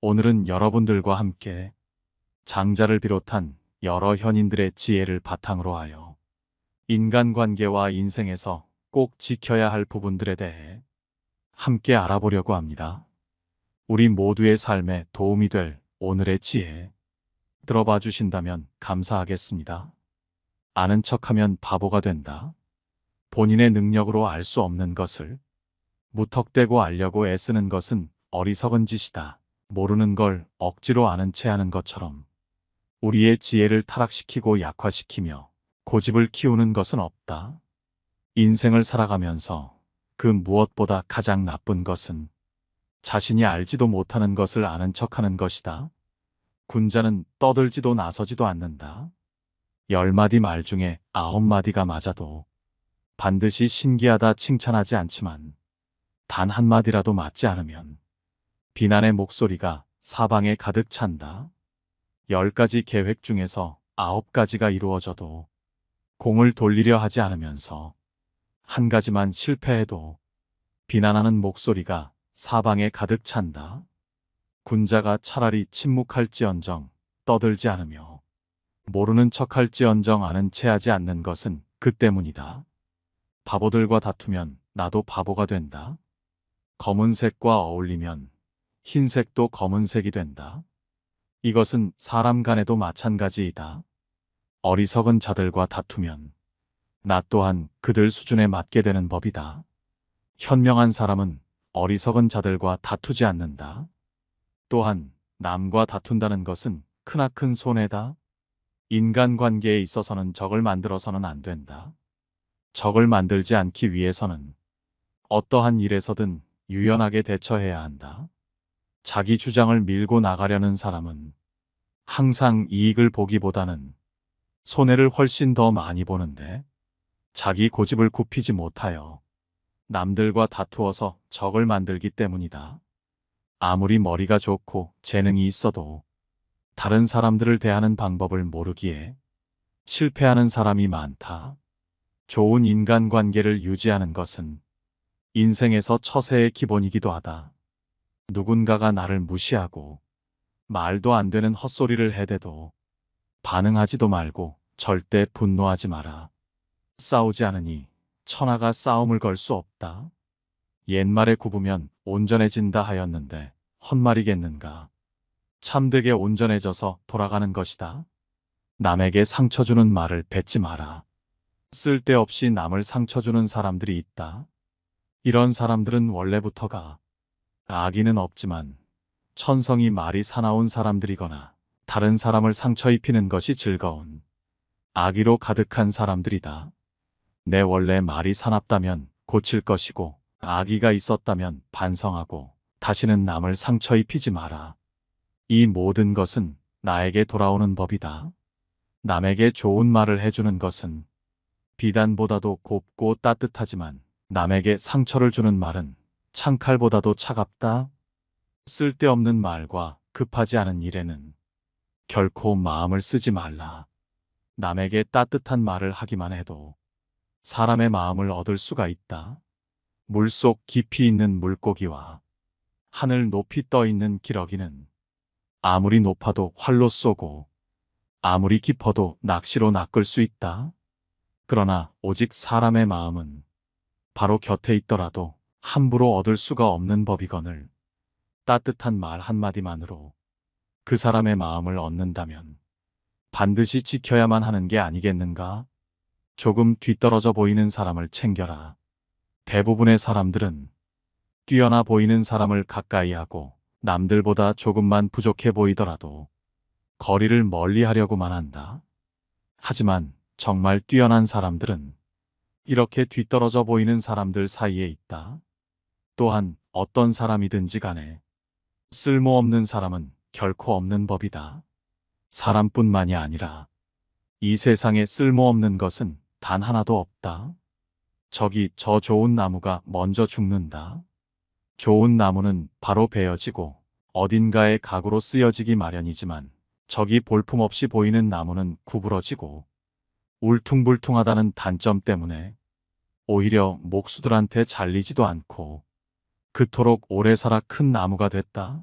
오늘은 여러분들과 함께 장자를 비롯한 여러 현인들의 지혜를 바탕으로 하여 인간관계와 인생에서 꼭 지켜야 할 부분들에 대해 함께 알아보려고 합니다. 우리 모두의 삶에 도움이 될 오늘의 지혜 들어봐 주신다면 감사하겠습니다. 아는 척하면 바보가 된다. 본인의 능력으로 알 수 없는 것을 무턱대고 알려고 애쓰는 것은 어리석은 짓이다. 모르는 걸 억지로 아는 체 하는 것처럼 우리의 지혜를 타락시키고 약화시키며 고집을 키우는 것은 없다. 인생을 살아가면서 그 무엇보다 가장 나쁜 것은 자신이 알지도 못하는 것을 아는 척하는 것이다. 군자는 떠들지도 나서지도 않는다. 10마디 말 중에 9마디가 맞아도 반드시 신기하다 칭찬하지 않지만 단 한마디라도 맞지 않으면 비난의 목소리가 사방에 가득 찬다. 10가지 계획 중에서 9가지가 이루어져도 공을 돌리려 하지 않으면서 한 가지만 실패해도 비난하는 목소리가 사방에 가득 찬다. 군자가 차라리 침묵할지언정 떠들지 않으며 모르는 척할지언정 아는 체하지 않는 것은 그 때문이다. 바보들과 다투면 나도 바보가 된다. 검은색과 어울리면 흰색도 검은색이 된다. 이것은 사람 간에도 마찬가지이다. 어리석은 자들과 다투면 나 또한 그들 수준에 맞게 되는 법이다. 현명한 사람은 어리석은 자들과 다투지 않는다. 또한 남과 다툰다는 것은 크나큰 손해다. 인간관계에 있어서는 적을 만들어서는 안 된다. 적을 만들지 않기 위해서는 어떠한 일에서든 유연하게 대처해야 한다. 자기 주장을 밀고 나가려는 사람은 항상 이익을 보기보다는 손해를 훨씬 더 많이 보는데 자기 고집을 굽히지 못하여 남들과 다투어서 적을 만들기 때문이다. 아무리 머리가 좋고 재능이 있어도 다른 사람들을 대하는 방법을 모르기에 실패하는 사람이 많다. 좋은 인간관계를 유지하는 것은 인생에서 처세의 기본이기도 하다. 누군가가 나를 무시하고 말도 안 되는 헛소리를 해대도 반응하지도 말고 절대 분노하지 마라. 싸우지 않으니 천하가 싸움을 걸 수 없다. 옛말에 굽으면 온전해진다 하였는데 헛말이겠는가. 참되게 온전해져서 돌아가는 것이다. 남에게 상처 주는 말을 뱉지 마라. 쓸데없이 남을 상처 주는 사람들이 있다. 이런 사람들은 원래부터가 악의는 없지만 천성이 말이 사나운 사람들이거나 다른 사람을 상처 입히는 것이 즐거운 악의로 가득한 사람들이다. 내 원래 말이 사납다면 고칠 것이고 악의가 있었다면 반성하고 다시는 남을 상처 입히지 마라. 이 모든 것은 나에게 돌아오는 법이다. 남에게 좋은 말을 해주는 것은 비단보다도 곱고 따뜻하지만 남에게 상처를 주는 말은 창칼보다도 차갑다. 쓸데없는 말과 급하지 않은 일에는 결코 마음을 쓰지 말라. 남에게 따뜻한 말을 하기만 해도 사람의 마음을 얻을 수가 있다. 물속 깊이 있는 물고기와 하늘 높이 떠 있는 기러기는 아무리 높아도 활로 쏘고 아무리 깊어도 낚시로 낚을 수 있다. 그러나 오직 사람의 마음은 바로 곁에 있더라도 함부로 얻을 수가 없는 법이거늘 따뜻한 말 한마디만으로 그 사람의 마음을 얻는다면 반드시 지켜야만 하는 게 아니겠는가? 조금 뒤떨어져 보이는 사람을 챙겨라. 대부분의 사람들은 뛰어나 보이는 사람을 가까이 하고 남들보다 조금만 부족해 보이더라도 거리를 멀리 하려고만 한다. 하지만 정말 뛰어난 사람들은 이렇게 뒤떨어져 보이는 사람들 사이에 있다. 또한 어떤 사람이든지 간에 쓸모없는 사람은 결코 없는 법이다. 사람뿐만이 아니라 이 세상에 쓸모없는 것은 단 하나도 없다. 저기 저 좋은 나무가 먼저 죽는다. 좋은 나무는 바로 베어지고 어딘가에 가구로 쓰여지기 마련이지만 저기 볼품없이 보이는 나무는 구부러지고 울퉁불퉁하다는 단점 때문에 오히려 목수들한테 잘리지도 않고 그토록 오래 살아 큰 나무가 됐다.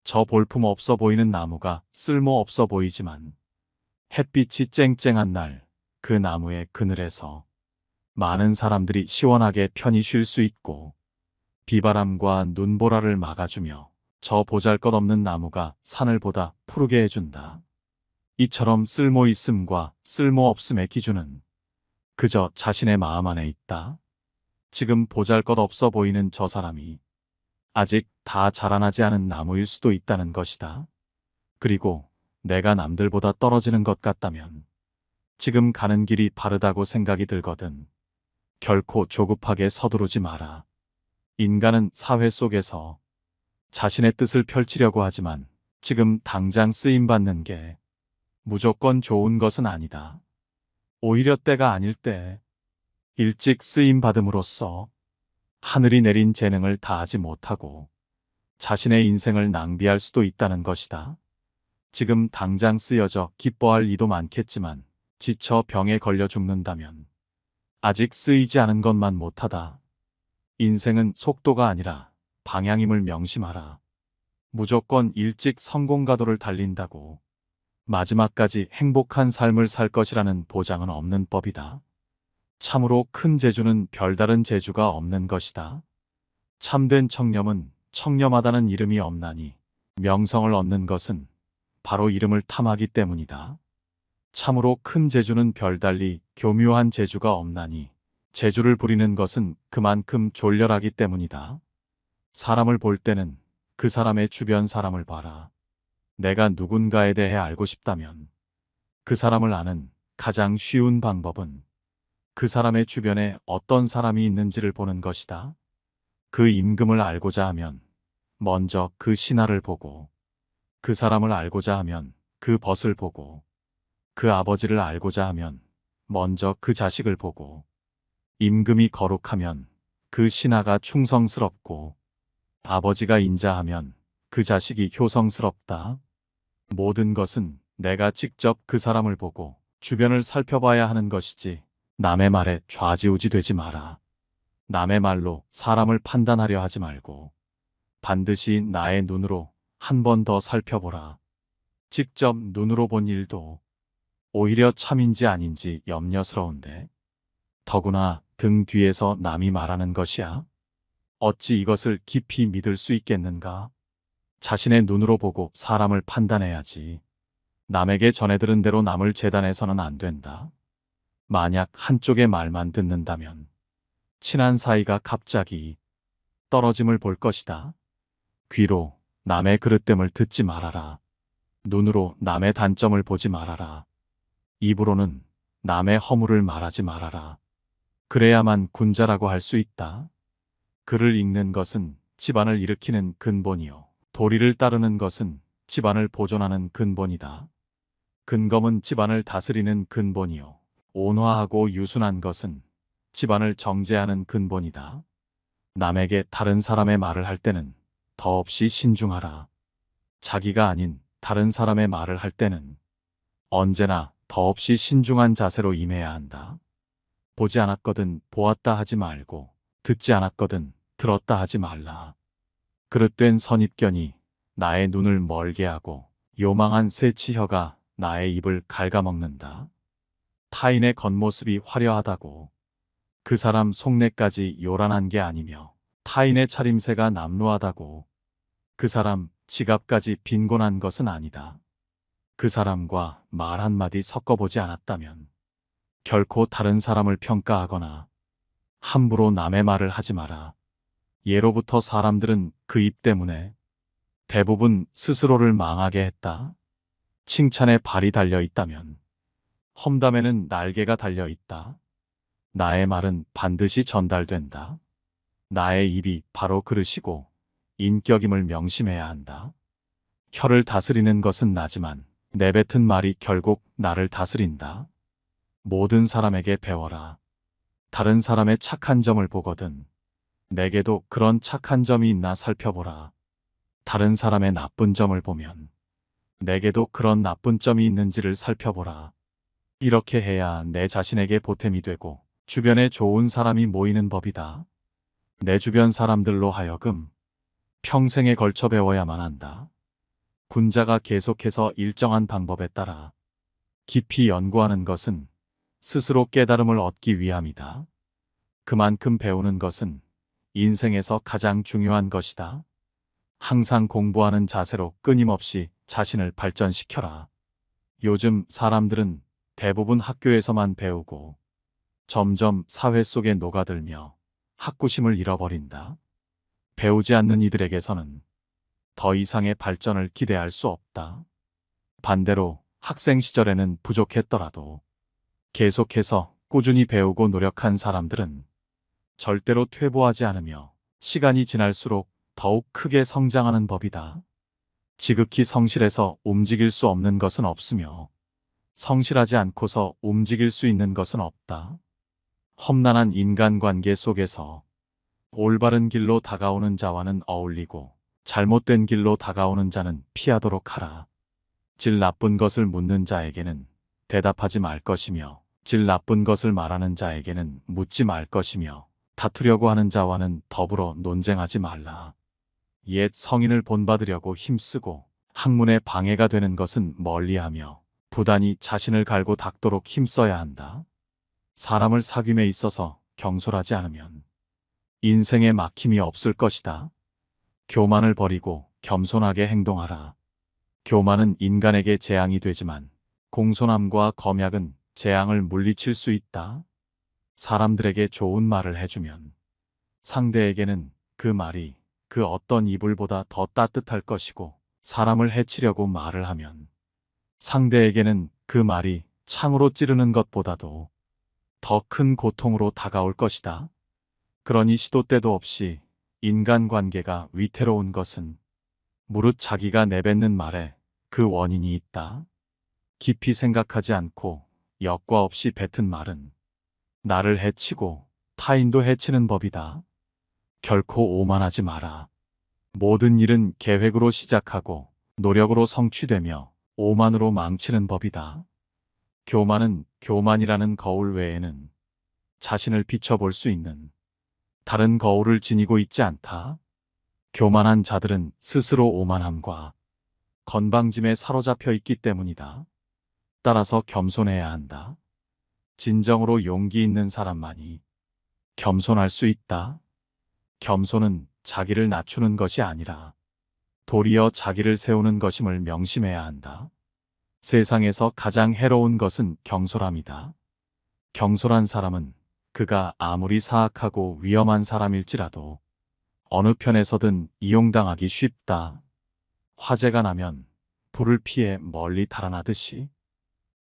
저 볼품 없어 보이는 나무가 쓸모 없어 보이지만 햇빛이 쨍쨍한 날 그 나무의 그늘에서 많은 사람들이 시원하게 편히 쉴 수 있고 비바람과 눈보라를 막아주며 저 보잘것없는 나무가 산을 보다 푸르게 해준다. 이처럼 쓸모 있음과 쓸모 없음의 기준은 그저 자신의 마음 안에 있다. 지금 보잘것없어 보이는 저 사람이 아직 다 자라나지 않은 나무일 수도 있다는 것이다. 그리고 내가 남들보다 떨어지는 것 같다면 지금 가는 길이 바르다고 생각이 들거든. 결코 조급하게 서두르지 마라. 인간은 사회 속에서 자신의 뜻을 펼치려고 하지만 지금 당장 쓰임받는 게 무조건 좋은 것은 아니다. 오히려 때가 아닐 때 일찍 쓰임받음으로써 하늘이 내린 재능을 다하지 못하고 자신의 인생을 낭비할 수도 있다는 것이다. 지금 당장 쓰여져 기뻐할 이도 많겠지만 지쳐 병에 걸려 죽는다면 아직 쓰이지 않은 것만 못하다. 인생은 속도가 아니라 방향임을 명심하라. 무조건 일찍 성공가도를 달린다고 마지막까지 행복한 삶을 살 것이라는 보장은 없는 법이다. 참으로 큰 재주는 별다른 재주가 없는 것이다. 참된 청렴은 청렴하다는 이름이 없나니 명성을 얻는 것은 바로 이름을 탐하기 때문이다. 참으로 큰 재주는 별달리 교묘한 재주가 없나니 재주를 부리는 것은 그만큼 졸렬하기 때문이다. 사람을 볼 때는 그 사람의 주변 사람을 봐라. 내가 누군가에 대해 알고 싶다면 그 사람을 아는 가장 쉬운 방법은 그 사람의 주변에 어떤 사람이 있는지를 보는 것이다. 그 임금을 알고자 하면 먼저 그 신하를 보고, 그 사람을 알고자 하면 그 벗을 보고, 그 아버지를 알고자 하면 먼저 그 자식을 보고, 임금이 거룩하면 그 신하가 충성스럽고, 아버지가 인자하면 그 자식이 효성스럽다. 모든 것은 내가 직접 그 사람을 보고 주변을 살펴봐야 하는 것이지 남의 말에 좌지우지 되지 마라. 남의 말로 사람을 판단하려 하지 말고 반드시 나의 눈으로 한 번 더 살펴보라. 직접 눈으로 본 일도 오히려 참인지 아닌지 염려스러운데 더구나 등 뒤에서 남이 말하는 것이야. 어찌 이것을 깊이 믿을 수 있겠는가? 자신의 눈으로 보고 사람을 판단해야지. 남에게 전해 들은 대로 남을 재단해서는 안 된다. 만약 한쪽의 말만 듣는다면 친한 사이가 갑자기 떨어짐을 볼 것이다. 귀로 남의 그릇됨을 듣지 말아라. 눈으로 남의 단점을 보지 말아라. 입으로는 남의 허물을 말하지 말아라. 그래야만 군자라고 할 수 있다. 글을 읽는 것은 집안을 일으키는 근본이요. 도리를 따르는 것은 집안을 보존하는 근본이다. 근검은 집안을 다스리는 근본이요. 온화하고 유순한 것은 집안을 정제하는 근본이다. 남에게 다른 사람의 말을 할 때는 더없이 신중하라. 자기가 아닌 다른 사람의 말을 할 때는 언제나 더없이 신중한 자세로 임해야 한다. 보지 않았거든 보았다 하지 말고 듣지 않았거든 들었다 하지 말라. 그릇된 선입견이 나의 눈을 멀게 하고 요망한 새치혀가 나의 입을 갉아먹는다. 타인의 겉모습이 화려하다고 그 사람 속내까지 요란한 게 아니며 타인의 차림새가 남루하다고 그 사람 지갑까지 빈곤한 것은 아니다. 그 사람과 말 한마디 섞어보지 않았다면 결코 다른 사람을 평가하거나 함부로 남의 말을 하지 마라. 예로부터 사람들은 그 입 때문에 대부분 스스로를 망하게 했다. 칭찬에 발이 달려 있다면 험담에는 날개가 달려 있다. 나의 말은 반드시 전달된다. 나의 입이 바로 그릇이고 인격임을 명심해야 한다. 혀를 다스리는 것은 나지만 내뱉은 말이 결국 나를 다스린다. 모든 사람에게 배워라. 다른 사람의 착한 점을 보거든 내게도 그런 착한 점이 있나 살펴보라. 다른 사람의 나쁜 점을 보면 내게도 그런 나쁜 점이 있는지를 살펴보라. 이렇게 해야 내 자신에게 보탬이 되고 주변에 좋은 사람이 모이는 법이다. 내 주변 사람들로 하여금 평생에 걸쳐 배워야만 한다. 군자가 계속해서 일정한 방법에 따라 깊이 연구하는 것은 스스로 깨달음을 얻기 위함이다. 그만큼 배우는 것은 인생에서 가장 중요한 것이다. 항상 공부하는 자세로 끊임없이 자신을 발전시켜라. 요즘 사람들은 대부분 학교에서만 배우고 점점 사회 속에 녹아들며 학구심을 잃어버린다. 배우지 않는 이들에게서는 더 이상의 발전을 기대할 수 없다. 반대로 학생 시절에는 부족했더라도 계속해서 꾸준히 배우고 노력한 사람들은 절대로 퇴보하지 않으며 시간이 지날수록 더욱 크게 성장하는 법이다. 지극히 성실해서 움직일 수 없는 것은 없으며 성실하지 않고서 움직일 수 있는 것은 없다. 험난한 인간관계 속에서 올바른 길로 다가오는 자와는 어울리고 잘못된 길로 다가오는 자는 피하도록 하라. 질 나쁜 것을 묻는 자에게는 대답하지 말 것이며 질 나쁜 것을 말하는 자에게는 묻지 말 것이며 다투려고 하는 자와는 더불어 논쟁하지 말라. 옛 성인을 본받으려고 힘쓰고 학문에 방해가 되는 것은 멀리하며 부단히 자신을 갈고 닦도록 힘써야 한다. 사람을 사귐에 있어서 경솔하지 않으면 인생에 막힘이 없을 것이다. 교만을 버리고 겸손하게 행동하라. 교만은 인간에게 재앙이 되지만 공손함과 검약은 재앙을 물리칠 수 있다. 사람들에게 좋은 말을 해주면 상대에게는 그 말이 그 어떤 이불보다 더 따뜻할 것이고 사람을 해치려고 말을 하면 상대에게는 그 말이 창으로 찌르는 것보다도 더 큰 고통으로 다가올 것이다. 그러니 시도 때도 없이 인간관계가 위태로운 것은 무릇 자기가 내뱉는 말에 그 원인이 있다. 깊이 생각하지 않고 역과 없이 뱉은 말은 나를 해치고 타인도 해치는 법이다. 결코 오만하지 마라. 모든 일은 계획으로 시작하고 노력으로 성취되며 오만으로 망치는 법이다. 교만은 교만이라는 거울 외에는 자신을 비춰볼 수 있는 다른 거울을 지니고 있지 않다. 교만한 자들은 스스로 오만함과 건방짐에 사로잡혀 있기 때문이다. 따라서 겸손해야 한다. 진정으로 용기 있는 사람만이 겸손할 수 있다. 겸손은 자기를 낮추는 것이 아니라 도리어 자기를 세우는 것임을 명심해야 한다. 세상에서 가장 해로운 것은 경솔함이다. 경솔한 사람은 그가 아무리 사악하고 위험한 사람일지라도 어느 편에서든 이용당하기 쉽다. 화재가 나면 불을 피해 멀리 달아나듯이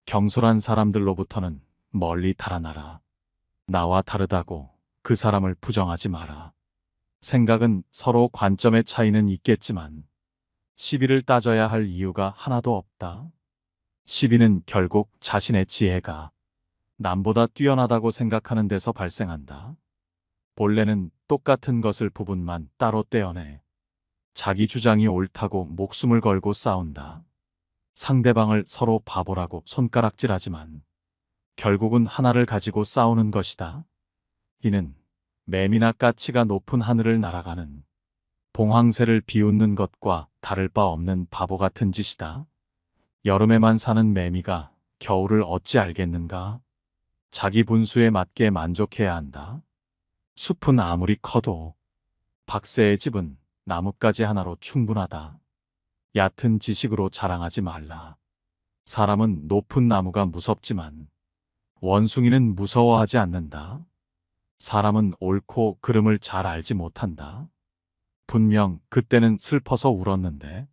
경솔한 사람들로부터는 멀리 달아나라. 나와 다르다고 그 사람을 부정하지 마라. 생각은 서로 관점의 차이는 있겠지만 시비를 따져야 할 이유가 하나도 없다. 시비는 결국 자신의 지혜가 남보다 뛰어나다고 생각하는 데서 발생한다. 본래는 똑같은 것을 부분만 따로 떼어내 자기 주장이 옳다고 목숨을 걸고 싸운다. 상대방을 서로 바보라고 손가락질하지만 결국은 하나를 가지고 싸우는 것이다. 이는 매미나 까치가 높은 하늘을 날아가는 봉황새를 비웃는 것과 다를 바 없는 바보 같은 짓이다. 여름에만 사는 매미가 겨울을 어찌 알겠는가? 자기 분수에 맞게 만족해야 한다. 숲은 아무리 커도 박새의 집은 나뭇가지 하나로 충분하다. 얕은 지식으로 자랑하지 말라. 사람은 높은 나무가 무섭지만 원숭이는 무서워하지 않는다. 사람은 옳고 그름을 잘 알지 못한다. 분명 그때는 슬퍼서 울었는데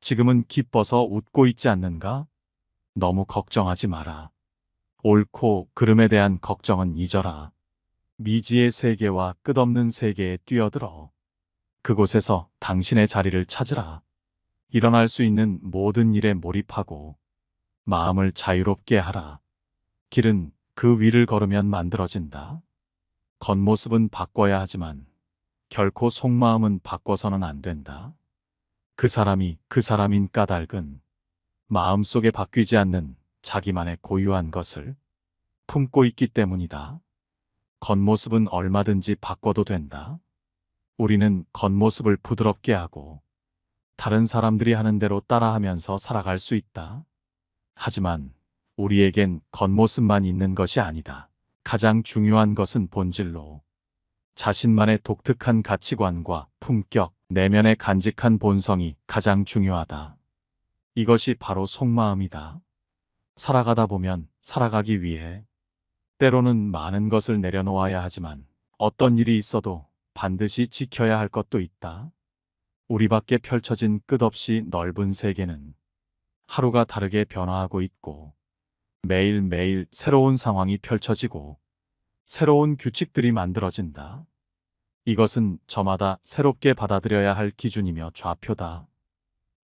지금은 기뻐서 웃고 있지 않는가? 너무 걱정하지 마라. 옳고 그름에 대한 걱정은 잊어라. 미지의 세계와 끝없는 세계에 뛰어들어 그곳에서 당신의 자리를 찾으라. 일어날 수 있는 모든 일에 몰입하고 마음을 자유롭게 하라. 길은 그 위를 걸으면 만들어진다. 겉모습은 바꿔야 하지만 결코 속마음은 바꿔서는 안 된다. 그 사람이 그 사람인 까닭은 마음속에 바뀌지 않는 자기만의 고유한 것을 품고 있기 때문이다. 겉모습은 얼마든지 바꿔도 된다. 우리는 겉모습을 부드럽게 하고 다른 사람들이 하는 대로 따라하면서 살아갈 수 있다. 하지만 우리에겐 겉모습만 있는 것이 아니다. 가장 중요한 것은 본질로 자신만의 독특한 가치관과 품격, 내면의 간직한 본성이 가장 중요하다. 이것이 바로 속마음이다. 살아가다 보면 살아가기 위해 때로는 많은 것을 내려놓아야 하지만 어떤 일이 있어도 반드시 지켜야 할 것도 있다. 우리 밖에 펼쳐진 끝없이 넓은 세계는 하루가 다르게 변화하고 있고 매일매일 새로운 상황이 펼쳐지고 새로운 규칙들이 만들어진다. 이것은 저마다 새롭게 받아들여야 할 기준이며 좌표다.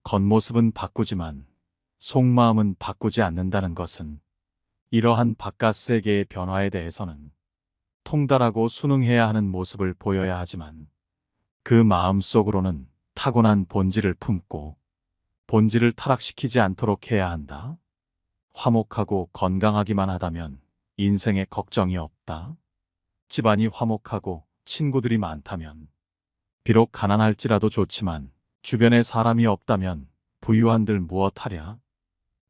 겉모습은 바꾸지만 속마음은 바꾸지 않는다는 것은 이러한 바깥 세계의 변화에 대해서는 통달하고 순응해야 하는 모습을 보여야 하지만 그 마음 속으로는 타고난 본질을 품고 본질을 타락시키지 않도록 해야 한다. 화목하고 건강하기만 하다면 인생에 걱정이 없다. 집안이 화목하고 친구들이 많다면 비록 가난할지라도 좋지만 주변에 사람이 없다면 부유한들 무엇하랴.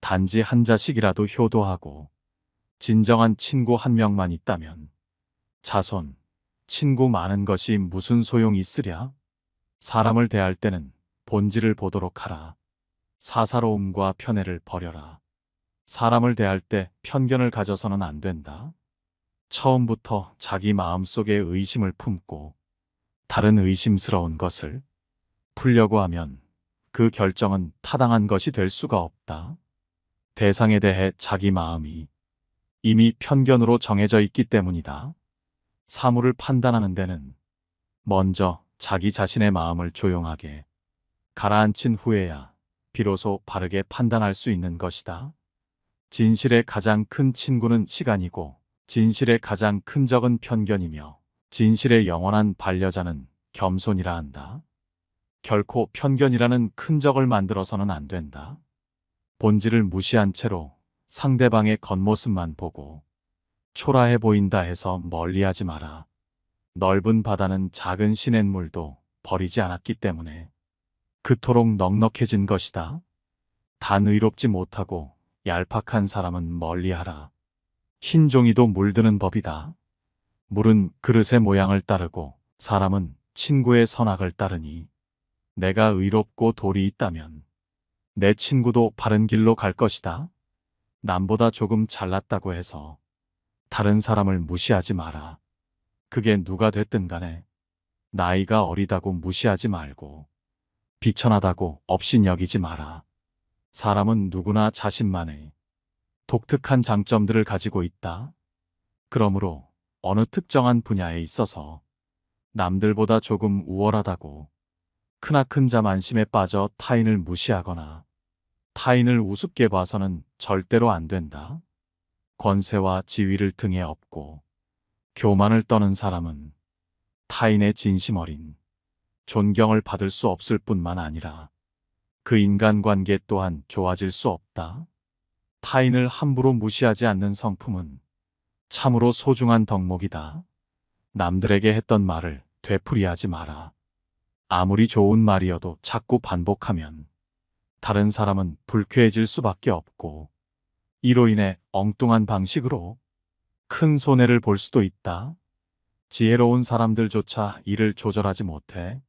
단지 한 자식이라도 효도하고 진정한 친구 한 명만 있다면 자손, 친구 많은 것이 무슨 소용이 있으랴. 사람을 대할 때는 본질을 보도록 하라. 사사로움과 편애를 버려라. 사람을 대할 때 편견을 가져서는 안 된다. 처음부터 자기 마음속에 의심을 품고 다른 의심스러운 것을 풀려고 하면 그 결정은 타당한 것이 될 수가 없다. 대상에 대해 자기 마음이 이미 편견으로 정해져 있기 때문이다. 사물을 판단하는 데는 먼저 자기 자신의 마음을 조용하게 가라앉힌 후에야 비로소 바르게 판단할 수 있는 것이다. 진실의 가장 큰 친구는 시간이고 진실의 가장 큰 적은 편견이며 진실의 영원한 반려자는 겸손이라 한다. 결코 편견이라는 큰 적을 만들어서는 안 된다. 본질을 무시한 채로 상대방의 겉모습만 보고 초라해 보인다 해서 멀리하지 마라. 넓은 바다는 작은 시냇물도 버리지 않았기 때문에 그토록 넉넉해진 것이다. 단 의롭지 못하고 얄팍한 사람은 멀리하라. 흰 종이도 물드는 법이다. 물은 그릇의 모양을 따르고 사람은 친구의 선악을 따르니 내가 의롭고 도리 있다면 내 친구도 바른 길로 갈 것이다. 남보다 조금 잘났다고 해서 다른 사람을 무시하지 마라. 그게 누가 됐든 간에 나이가 어리다고 무시하지 말고 비천하다고 업신여기지 마라. 사람은 누구나 자신만의 독특한 장점들을 가지고 있다. 그러므로 어느 특정한 분야에 있어서 남들보다 조금 우월하다고 크나큰 자만심에 빠져 타인을 무시하거나 타인을 우습게 봐서는 절대로 안 된다. 권세와 지위를 등에 업고 교만을 떠는 사람은 타인의 진심 어린 존경을 받을 수 없을 뿐만 아니라 그 인간관계 또한 좋아질 수 없다. 타인을 함부로 무시하지 않는 성품은 참으로 소중한 덕목이다. 남들에게 했던 말을 되풀이하지 마라. 아무리 좋은 말이어도 자꾸 반복하면 다른 사람은 불쾌해질 수밖에 없고 이로 인해 엉뚱한 방식으로 큰 손해를 볼 수도 있다. 지혜로운 사람들조차 이를 조절하지 못해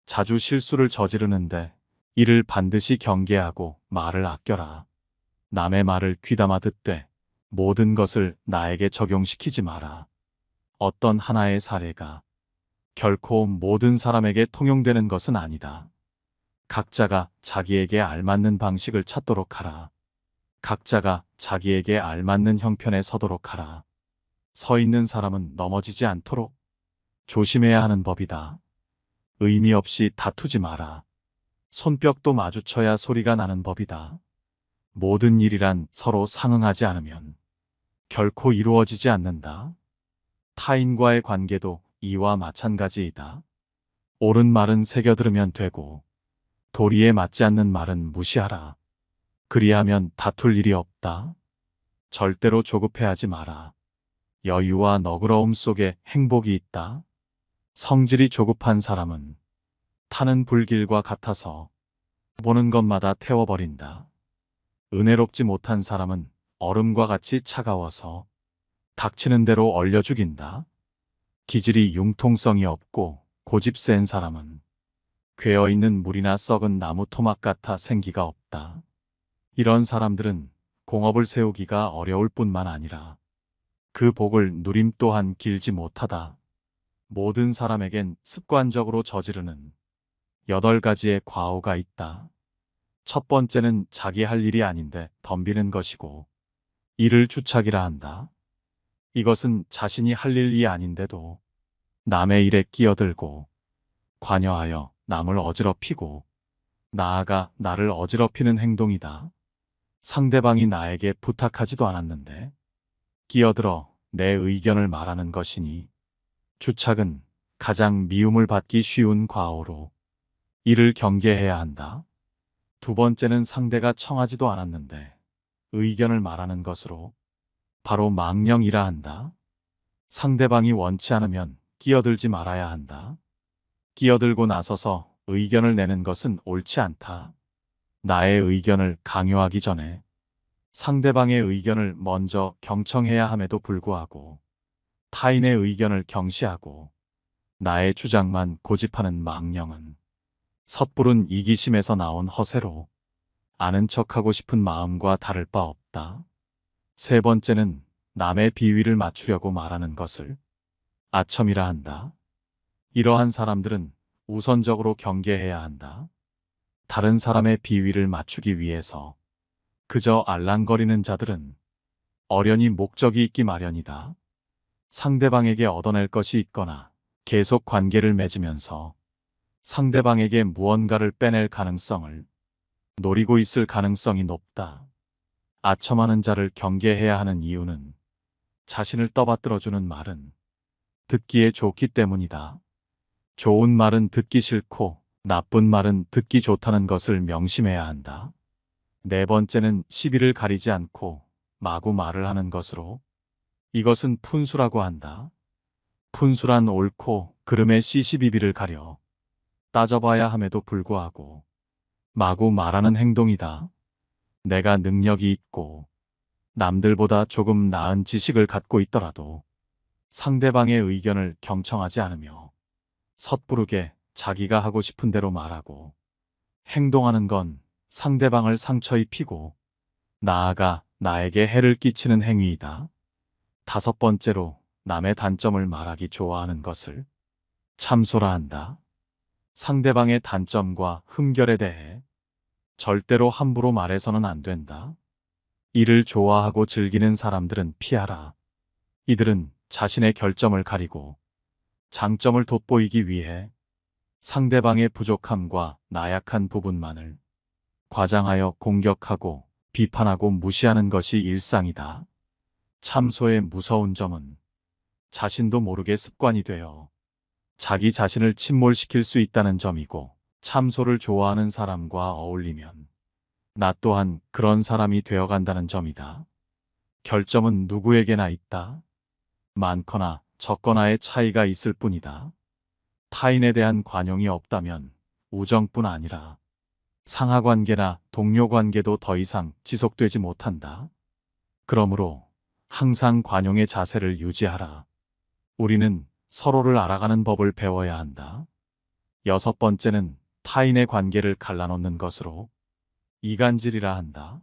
자주 실수를 저지르는데 이를 반드시 경계하고 말을 아껴라. 남의 말을 귀담아 듣되 모든 것을 나에게 적용시키지 마라. 어떤 하나의 사례가 결코 모든 사람에게 통용되는 것은 아니다. 각자가 자기에게 알맞는 방식을 찾도록 하라. 각자가 자기에게 알맞는 형편에 서도록 하라. 서 있는 사람은 넘어지지 않도록 조심해야 하는 법이다. 의미 없이 다투지 마라. 손뼉도 마주쳐야 소리가 나는 법이다. 모든 일이란 서로 상응하지 않으면 결코 이루어지지 않는다. 타인과의 관계도 이와 마찬가지이다. 옳은 말은 새겨 들으면 되고 도리에 맞지 않는 말은 무시하라. 그리하면 다툴 일이 없다. 절대로 조급해하지 마라. 여유와 너그러움 속에 행복이 있다. 성질이 조급한 사람은 타는 불길과 같아서 보는 것마다 태워버린다. 은혜롭지 못한 사람은 얼음과 같이 차가워서 닥치는 대로 얼려 죽인다. 기질이 융통성이 없고 고집 센 사람은 괴어있는 물이나 썩은 나무 토막 같아 생기가 없다. 이런 사람들은 공업을 세우기가 어려울 뿐만 아니라 그 복을 누림 또한 길지 못하다. 모든 사람에겐 습관적으로 저지르는 8가지의 과오가 있다. 첫 번째는 자기 할 일이 아닌데 덤비는 것이고 이를 주착이라 한다. 이것은 자신이 할 일이 아닌데도 남의 일에 끼어들고 관여하여 남을 어지럽히고 나아가 나를 어지럽히는 행동이다. 상대방이 나에게 부탁하지도 않았는데 끼어들어 내 의견을 말하는 것이니 주착은 가장 미움을 받기 쉬운 과오로 이를 경계해야 한다. 두 번째는 상대가 청하지도 않았는데 의견을 말하는 것으로 바로 망령이라 한다. 상대방이 원치 않으면 끼어들지 말아야 한다. 끼어들고 나서서 의견을 내는 것은 옳지 않다. 나의 의견을 강요하기 전에 상대방의 의견을 먼저 경청해야 함에도 불구하고 타인의 의견을 경시하고 나의 주장만 고집하는 망령은 섣부른 이기심에서 나온 허세로 아는 척하고 싶은 마음과 다를 바 없다. 세 번째는 남의 비위를 맞추려고 말하는 것을 아첨이라 한다. 이러한 사람들은 우선적으로 경계해야 한다. 다른 사람의 비위를 맞추기 위해서 그저 알랑거리는 자들은 어련히 목적이 있기 마련이다. 상대방에게 얻어낼 것이 있거나 계속 관계를 맺으면서 상대방에게 무언가를 빼낼 가능성을 노리고 있을 가능성이 높다. 아첨하는 자를 경계해야 하는 이유는 자신을 떠받들어주는 말은 듣기에 좋기 때문이다. 좋은 말은 듣기 싫고 나쁜 말은 듣기 좋다는 것을 명심해야 한다. 네 번째는 시비를 가리지 않고 마구 말을 하는 것으로 이것은 푼수라고 한다. 푼수란 옳고 그름의 시시비비를 가려 따져봐야 함에도 불구하고 마구 말하는 행동이다. 내가 능력이 있고 남들보다 조금 나은 지식을 갖고 있더라도 상대방의 의견을 경청하지 않으며 섣부르게 자기가 하고 싶은 대로 말하고 행동하는 건 상대방을 상처 입히고 나아가 나에게 해를 끼치는 행위이다. 다섯 번째로 남의 단점을 말하기 좋아하는 것을 참소라 한다. 상대방의 단점과 흠결에 대해 절대로 함부로 말해서는 안 된다. 이를 좋아하고 즐기는 사람들은 피하라. 이들은 자신의 결점을 가리고 장점을 돋보이기 위해 상대방의 부족함과 나약한 부분만을 과장하여 공격하고 비판하고 무시하는 것이 일상이다. 참소의 무서운 점은 자신도 모르게 습관이 되어 자기 자신을 침몰시킬 수 있다는 점이고 참소를 좋아하는 사람과 어울리면 나 또한 그런 사람이 되어간다는 점이다. 결점은 누구에게나 있다. 많거나 적거나의 차이가 있을 뿐이다. 타인에 대한 관용이 없다면 우정뿐 아니라 상하관계나 동료관계도 더 이상 지속되지 못한다. 그러므로 항상 관용의 자세를 유지하라. 우리는 서로를 알아가는 법을 배워야 한다. 여섯 번째는 타인의 관계를 갈라놓는 것으로 이간질이라 한다.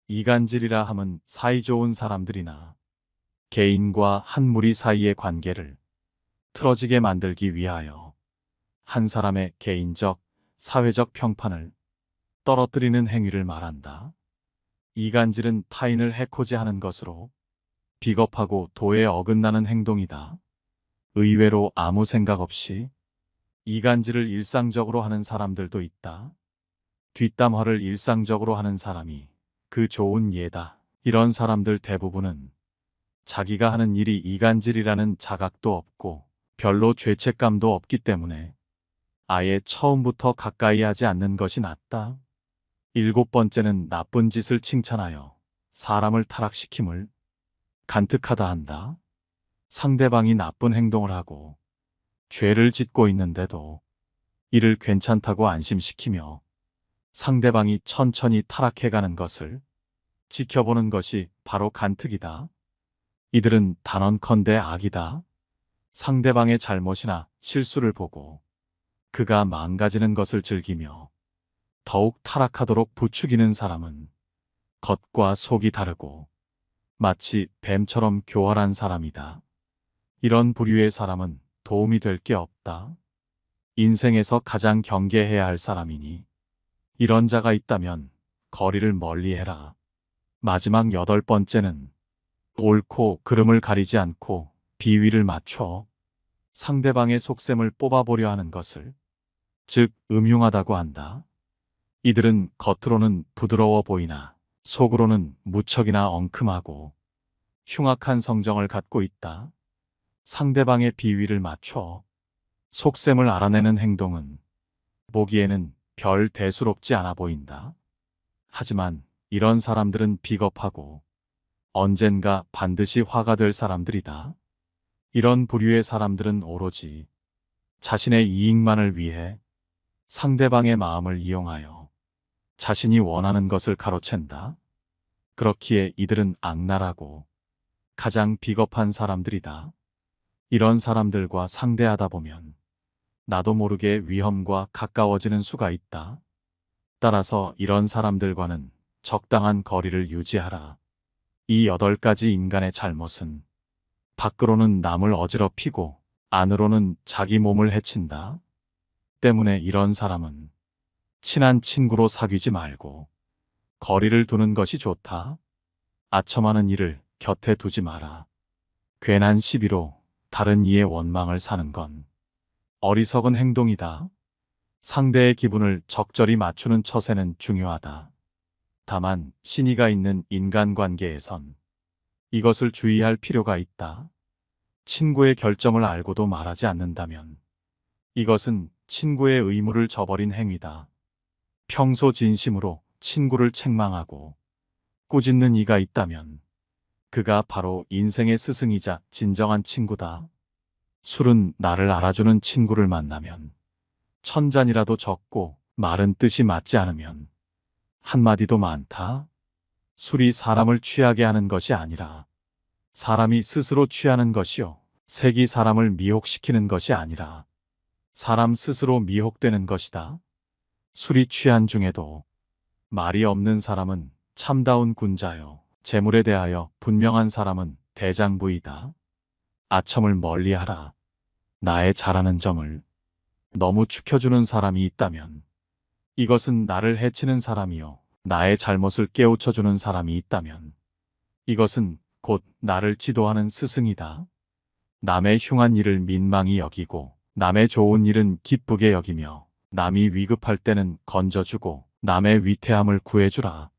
이간질이라 함은 사이좋은 사람들이나 개인과 한 무리 사이의 관계를 틀어지게 만들기 위하여 한 사람의 개인적, 사회적 평판을 떨어뜨리는 행위를 말한다. 이간질은 타인을 해코지하는 것으로 비겁하고 도에 어긋나는 행동이다. 의외로 아무 생각 없이 이간질을 일상적으로 하는 사람들도 있다. 뒷담화를 일상적으로 하는 사람이 그 좋은 예다. 이런 사람들 대부분은 자기가 하는 일이 이간질이라는 자각도 없고 별로 죄책감도 없기 때문에 아예 처음부터 가까이 하지 않는 것이 낫다. 일곱 번째는 나쁜 짓을 칭찬하여 사람을 타락시킴을 간특하다 한다. 상대방이 나쁜 행동을 하고 죄를 짓고 있는데도 이를 괜찮다고 안심시키며 상대방이 천천히 타락해가는 것을 지켜보는 것이 바로 간특이다. 이들은 단언컨대 악이다. 상대방의 잘못이나 실수를 보고 그가 망가지는 것을 즐기며 더욱 타락하도록 부추기는 사람은 겉과 속이 다르고 마치 뱀처럼 교활한 사람이다. 이런 부류의 사람은 도움이 될 게 없다. 인생에서 가장 경계해야 할 사람이니 이런 자가 있다면 거리를 멀리해라. 마지막 8번째는 옳고 그름을 가리지 않고 비위를 맞춰 상대방의 속셈을 뽑아보려 하는 것을, 즉 음흉하다고 한다. 이들은 겉으로는 부드러워 보이나 속으로는 무척이나 엉큼하고 흉악한 성정을 갖고 있다. 상대방의 비위를 맞춰 속셈을 알아내는 행동은 보기에는 별 대수롭지 않아 보인다. 하지만 이런 사람들은 비겁하고 언젠가 반드시 화가 될 사람들이다. 이런 부류의 사람들은 오로지 자신의 이익만을 위해 상대방의 마음을 이용하여 자신이 원하는 것을 가로챈다. 그렇기에 이들은 악랄하고 가장 비겁한 사람들이다. 이런 사람들과 상대하다 보면 나도 모르게 위험과 가까워지는 수가 있다. 따라서 이런 사람들과는 적당한 거리를 유지하라. 이 8가지 인간의 잘못은 밖으로는 남을 어지럽히고 안으로는 자기 몸을 해친다. 때문에 이런 사람은 친한 친구로 사귀지 말고 거리를 두는 것이 좋다. 아첨하는 이를 곁에 두지 마라. 괜한 시비로 다른 이의 원망을 사는 건 어리석은 행동이다. 상대의 기분을 적절히 맞추는 처세는 중요하다. 다만 신의가 있는 인간관계에선 이것을 주의할 필요가 있다. 친구의 결점을 알고도 말하지 않는다면 이것은 친구의 의무를 저버린 행위다. 평소 진심으로 친구를 책망하고 꾸짖는 이가 있다면 그가 바로 인생의 스승이자 진정한 친구다. 술은 나를 알아주는 친구를 만나면 천잔이라도 적고 말은 뜻이 맞지 않으면 한마디도 많다. 술이 사람을 취하게 하는 것이 아니라 사람이 스스로 취하는 것이요. 색이 사람을 미혹시키는 것이 아니라 사람 스스로 미혹되는 것이다. 술이 취한 중에도 말이 없는 사람은 참다운 군자요. 재물에 대하여 분명한 사람은 대장부이다. 아첨을 멀리하라. 나의 잘하는 점을 너무 축혀주는 사람이 있다면 이것은 나를 해치는 사람이요. 나의 잘못을 깨우쳐주는 사람이 있다면 이것은 곧 나를 지도하는 스승이다. 남의 흉한 일을 민망히 여기고 남의 좋은 일은 기쁘게 여기며 남이 위급할 때는 건져주고 남의 위태함을 구해주라.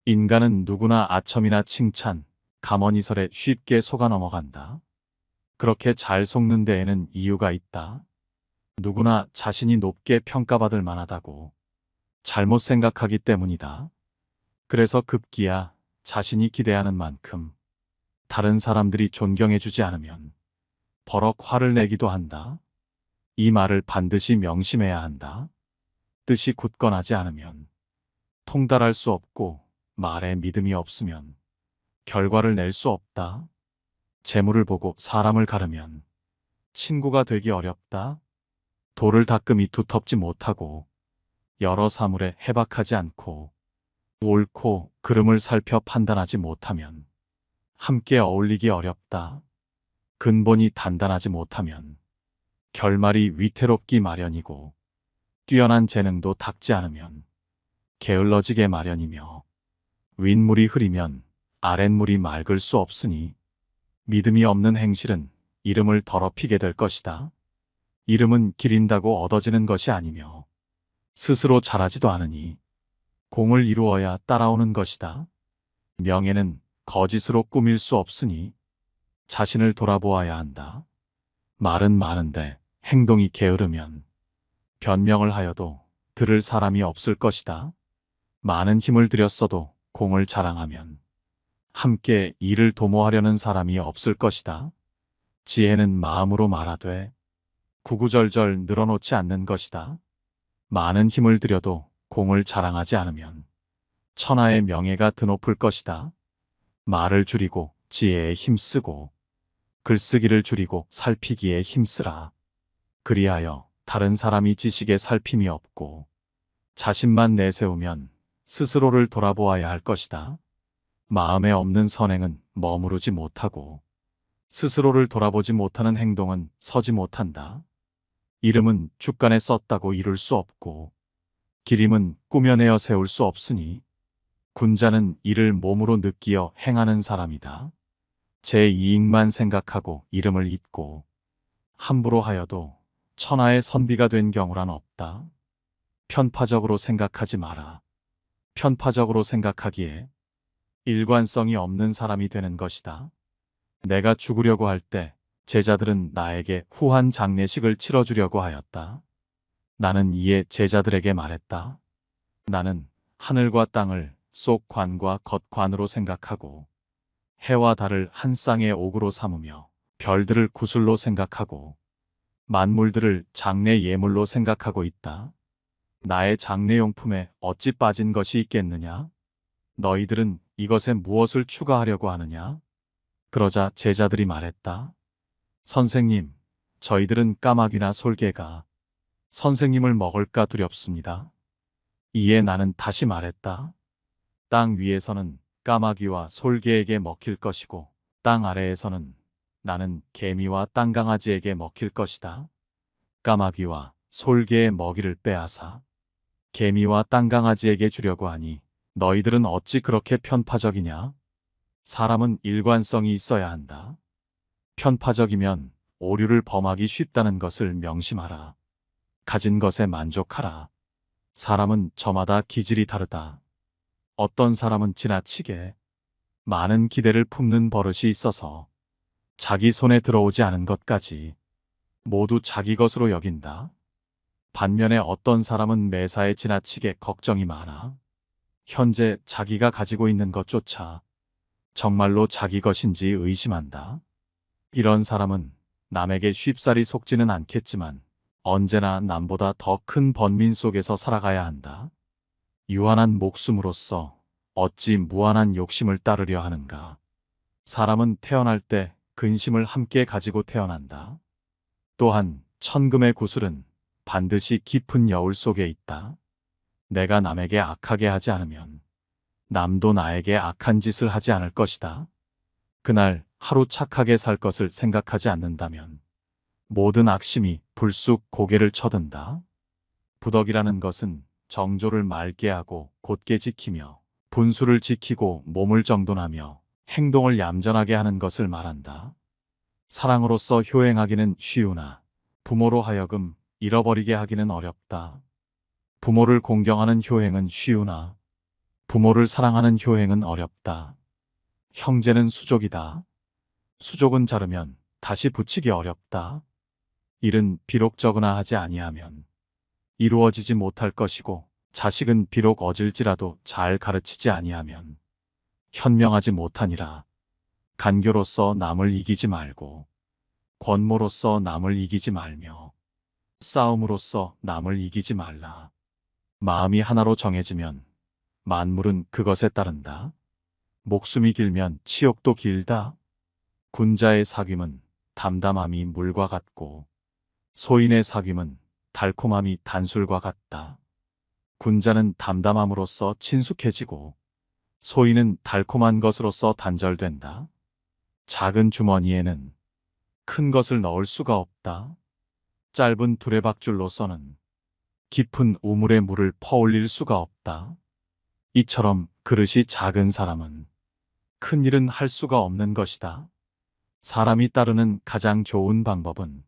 인간은 누구나 아첨이나 칭찬, 감언이설에 쉽게 속아 넘어간다. 그렇게 잘 속는 데에는 이유가 있다. 누구나 자신이 높게 평가받을 만하다고 잘못 생각하기 때문이다. 그래서 급기야 자신이 기대하는 만큼 다른 사람들이 존경해주지 않으면 버럭 화를 내기도 한다. 이 말을 반드시 명심해야 한다. 뜻이 굳건하지 않으면 통달할 수 없고 말에 믿음이 없으면 결과를 낼 수 없다. 재물을 보고 사람을 가르면 친구가 되기 어렵다. 돌을 닦음이 두텁지 못하고 여러 사물에 해박하지 않고 옳고 그름을 살펴 판단하지 못하면 함께 어울리기 어렵다. 근본이 단단하지 못하면 결말이 위태롭기 마련이고 뛰어난 재능도 닦지 않으면 게을러지게 마련이며 윗물이 흐리면 아랫물이 맑을 수 없으니 믿음이 없는 행실은 이름을 더럽히게 될 것이다. 이름은 기린다고 얻어지는 것이 아니며 스스로 자라지도 않으니 공을 이루어야 따라오는 것이다. 명예는 거짓으로 꾸밀 수 없으니 자신을 돌아보아야 한다. 말은 많은데 행동이 게으르면 변명을 하여도 들을 사람이 없을 것이다. 많은 힘을 들였어도 공을 자랑하면 함께 이를 도모하려는 사람이 없을 것이다. 지혜는 마음으로 말하되 구구절절 늘어놓지 않는 것이다. 많은 힘을 들여도 공을 자랑하지 않으면 천하의 명예가 드높을 것이다. 말을 줄이고 지혜에 힘쓰고 글쓰기를 줄이고 살피기에 힘쓰라. 그리하여 다른 사람이 지식에 살핌이 없고 자신만 내세우면 스스로를 돌아보아야 할 것이다. 마음에 없는 선행은 머무르지 못하고 스스로를 돌아보지 못하는 행동은 서지 못한다. 이름은 주간에 썼다고 이룰 수 없고 기림은 꾸며내어 세울 수 없으니 군자는 이를 몸으로 느끼어 행하는 사람이다. 제 이익만 생각하고 이름을 잊고 함부로 하여도 천하의 선비가 된 경우란 없다. 편파적으로 생각하지 마라. 편파적으로 생각하기에 일관성이 없는 사람이 되는 것이다. 내가 죽으려고 할 때 제자들은 나에게 후한 장례식을 치러주려고 하였다. 나는 이에 제자들에게 말했다. 나는 하늘과 땅을 속 관과 겉관으로 생각하고 해와 달을 한 쌍의 옥으로 삼으며 별들을 구슬로 생각하고 만물들을 장례 예물로 생각하고 있다. 나의 장례용품에 어찌 빠진 것이 있겠느냐? 너희들은 이것에 무엇을 추가하려고 하느냐? 그러자 제자들이 말했다. 선생님, 저희들은 까마귀나 솔개가 선생님을 먹을까 두렵습니다. 이에 나는 다시 말했다. 땅 위에서는 까마귀와 솔개에게 먹힐 것이고 땅 아래에서는 나는 개미와 땅강아지에게 먹힐 것이다. 까마귀와 솔개의 먹이를 빼앗아 개미와 땅강아지에게 주려고 하니 너희들은 어찌 그렇게 편파적이냐? 사람은 일관성이 있어야 한다. 편파적이면 오류를 범하기 쉽다는 것을 명심하라. 가진 것에 만족하라. 사람은 저마다 기질이 다르다. 어떤 사람은 지나치게 많은 기대를 품는 버릇이 있어서 자기 손에 들어오지 않은 것까지 모두 자기 것으로 여긴다. 반면에 어떤 사람은 매사에 지나치게 걱정이 많아 현재 자기가 가지고 있는 것조차 정말로 자기 것인지 의심한다. 이런 사람은 남에게 쉽사리 속지는 않겠지만 언제나 남보다 더 큰 번민 속에서 살아가야 한다. 유한한 목숨으로서 어찌 무한한 욕심을 따르려 하는가. 사람은 태어날 때 근심을 함께 가지고 태어난다. 또한 천금의 구슬은 반드시 깊은 여울 속에 있다. 내가 남에게 악하게 하지 않으면 남도 나에게 악한 짓을 하지 않을 것이다. 그날 하루 착하게 살 것을 생각하지 않는다면 모든 악심이 불쑥 고개를 쳐든다. 부덕이라는 것은 정조를 맑게 하고 곧게 지키며 분수를 지키고 몸을 정돈하며 행동을 얌전하게 하는 것을 말한다. 사랑으로서 효행하기는 쉬우나 부모로 하여금 잃어버리게 하기는 어렵다. 부모를 공경하는 효행은 쉬우나 부모를 사랑하는 효행은 어렵다. 형제는 수족이다. 수족은 자르면 다시 붙이기 어렵다. 일은 비록 적으나 하지 아니하면 이루어지지 못할 것이고 자식은 비록 어질지라도 잘 가르치지 아니하면 현명하지 못하니라. 간교로서 남을 이기지 말고 권모로서 남을 이기지 말며 싸움으로써 남을 이기지 말라. 마음이 하나로 정해지면 만물은 그것에 따른다. 목숨이 길면 치욕도 길다. 군자의 사귐은 담담함이 물과 같고 소인의 사귐은 달콤함이 단술과 같다. 군자는 담담함으로써 친숙해지고 소인은 달콤한 것으로써 단절된다. 작은 주머니에는 큰 것을 넣을 수가 없다. 짧은 두레박줄로서는 깊은 우물에 물을 퍼올릴 수가 없다. 이처럼 그릇이 작은 사람은 큰 일은 할 수가 없는 것이다. 사람이 따르는 가장 좋은 방법은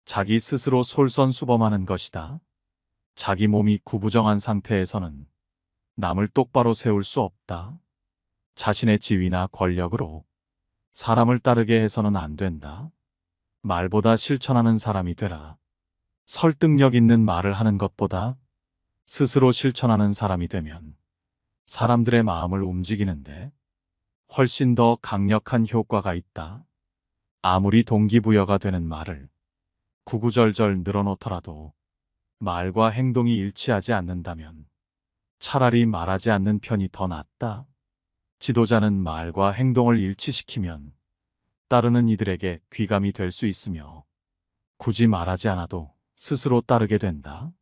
자기 스스로 솔선수범하는 것이다. 자기 몸이 구부정한 상태에서는 남을 똑바로 세울 수 없다. 자신의 지위나 권력으로 사람을 따르게 해서는 안 된다. 말보다 실천하는 사람이 되라. 설득력 있는 말을 하는 것보다 스스로 실천하는 사람이 되면 사람들의 마음을 움직이는데 훨씬 더 강력한 효과가 있다. 아무리 동기부여가 되는 말을 구구절절 늘어놓더라도 말과 행동이 일치하지 않는다면 차라리 말하지 않는 편이 더 낫다. 지도자는 말과 행동을 일치시키면 따르는 이들에게 귀감이 될 수 있으며 굳이 말하지 않아도 스스로 따르게 된다.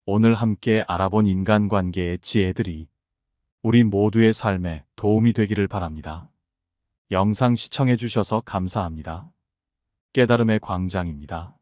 오늘 함께 알아본 인간관계의 지혜들이 우리 모두의 삶에 도움이 되기를 바랍니다. 영상 시청해 주셔서 감사합니다. 깨달음의 광장입니다.